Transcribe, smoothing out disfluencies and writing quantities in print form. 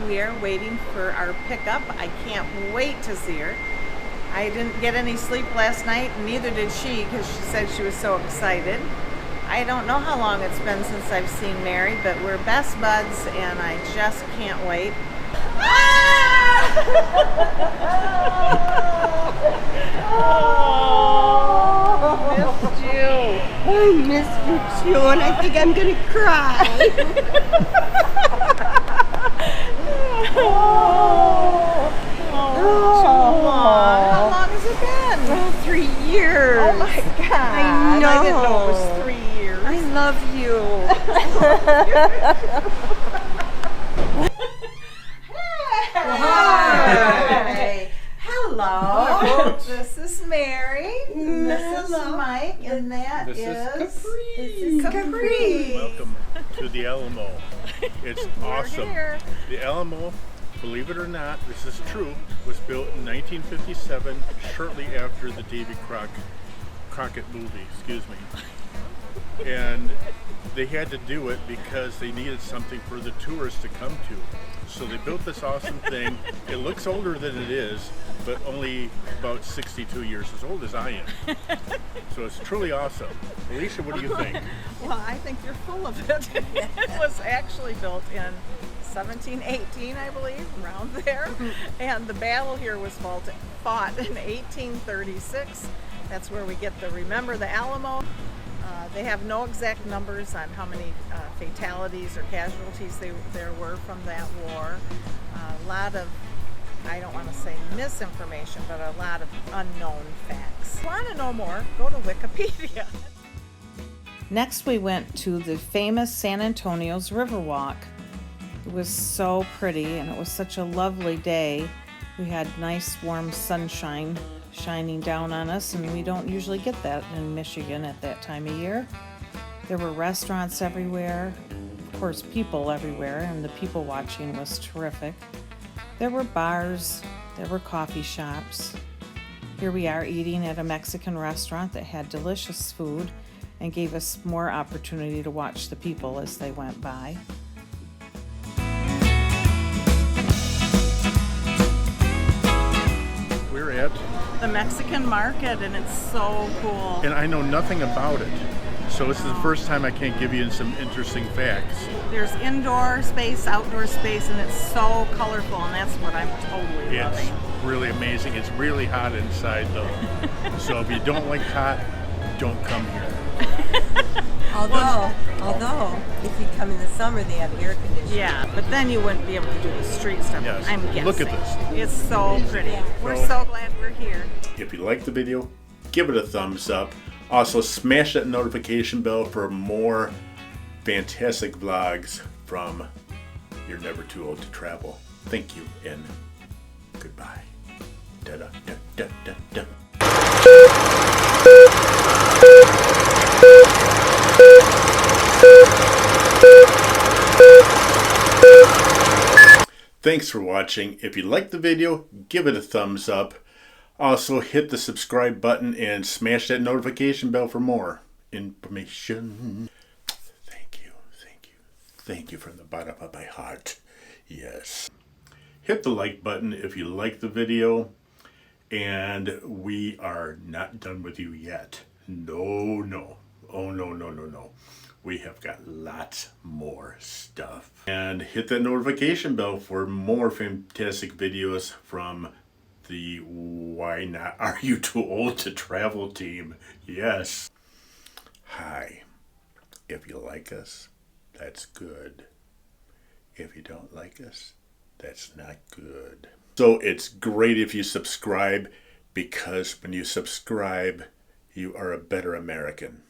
We are waiting for our pickup. I can't wait to see her. I didn't get any sleep last night, and neither did she, because she said she was so excited. I don't know how long it's been since I've seen Mary, but we're best buds, and I just can't wait. Missed you. I missed you too, and I think I'm gonna cry. How long has it been? 3 years. Oh my God. I know. I didn't know it was 3 years. I love you. Hi. Hello. This is Mary. This is Mike, and that This is Capri. Welcome to the Alamo. It's awesome. Here. The Alamo, believe it or not, this is true, was built in 1957, shortly after the Davy Crockett movie, excuse me. And they had to do it because they needed something for the tourists to come to. So they built this awesome thing. It looks older than it is, but only about 62 years as old as I am. So it's truly awesome. Alicia, what do you think? Well, I think you're full of it. It was actually built in 1718, I believe, around there. And the battle here was fought in 1836. That's where we get the Remember the Alamo. They have no exact numbers on how many fatalities or casualties there were from that war. A lot of, I don't want to say misinformation, but a lot of unknown facts. If you want to know more, go to Wikipedia. Next, we went to the famous San Antonio's Riverwalk. It was so pretty, and it was such a lovely day. We had nice warm sunshine shining down on us, and we don't usually get that in Michigan at that time of year. There were restaurants everywhere, of course people everywhere, and the people watching was terrific. There were bars, there were coffee shops. Here we are eating at a Mexican restaurant that had delicious food and gave us more opportunity to watch the people as they went by. We're at, The Mexican market, and it's so cool. and I know nothing about it. So this is the first time I can't give you some interesting facts. There's indoor space, outdoor space, and it's so colorful, and that's what I'm totally It's loving. really amazing. It's really hot inside though. So if you don't like hot, don't come here. Although, if you come in the summer, they have air conditioning. Yeah, but then you wouldn't be able to do the street stuff. Yes. I'm guessing. Look at this. It's so pretty. We're So- so glad we're here. If you like the video, give it a thumbs up. Also, smash that notification bell for more fantastic vlogs from You're Never Too Old to Travel. Thank you and goodbye. Da-da, da-da-da-da. Thanks for watching. If you liked the video, give it a thumbs up. Also, hit the subscribe button and smash that notification bell for more information. Thank you, thank you, thank you from the bottom of my heart. Yes. Hit the like button if you like the video. And we are not done with you yet. No, no. Oh, no, no, no, no. We have got lots more stuff. And hit that notification bell for more fantastic videos from the Why Not Are You Too Old to Travel team. Yes. Hi. If you like us, that's good. If you don't like us, that's not good. So it's great if you subscribe, because when you subscribe, you are a better American.